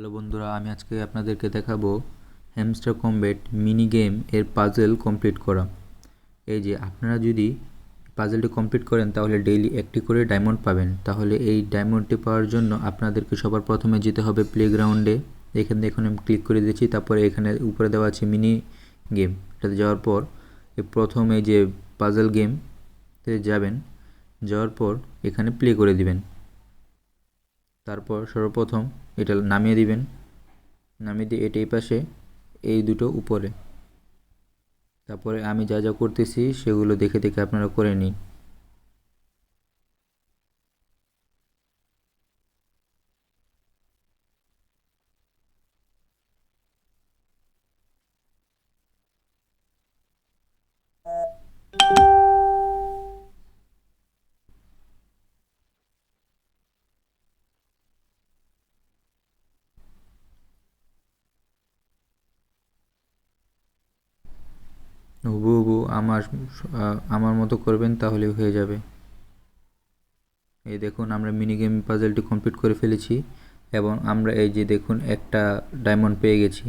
Hello বন্ধুরা, আমি আজকে আপনাদেরকে দেখাবো হ্যামস্টার কমব্যাট মিনি গেম এর পাজেল কমপ্লিট করা। এই যে আপনারা যদি পাজেলটি কমপ্লিট করেন তাহলে ডেইলি একটি করে ডায়মন্ড পাবেন। তাহলে এই ডায়মন্ডটি পাওয়ার জন্য আপনাদেরকে সবার প্রথমে যেতে হবে প্লেগ্রাউন্ডে। এখানে দেখুন আমি ক্লিক করে দিয়েছি, তারপরে এখানে উপরে দেওয়া আছে মিনি গেম। এটাতে যাওয়ার পর প্রথম এই যে পাজেল গেমতে যাবেন, যাওয়ার পর এখানে প্লে করে দিবেন। তারপর সর্বপ্রথম এটা নামিয়ে দিবেন, নামিয়ে দিয়ে এটাই পাশে, এই দুটো উপরে। তারপরে আমি যা যা করতেছি সেগুলো দেখে দেখে আপনারা করে নিন। হুবহু আমার মতো করবেন তাহলে হয়ে যাবে। এই দেখুন আমরা মিনি গেম পাজলটি কমপ্লিট করে ফেলেছি এবং আমরা এই যে দেখুন একটা ডায়মন্ড পেয়ে গেছি।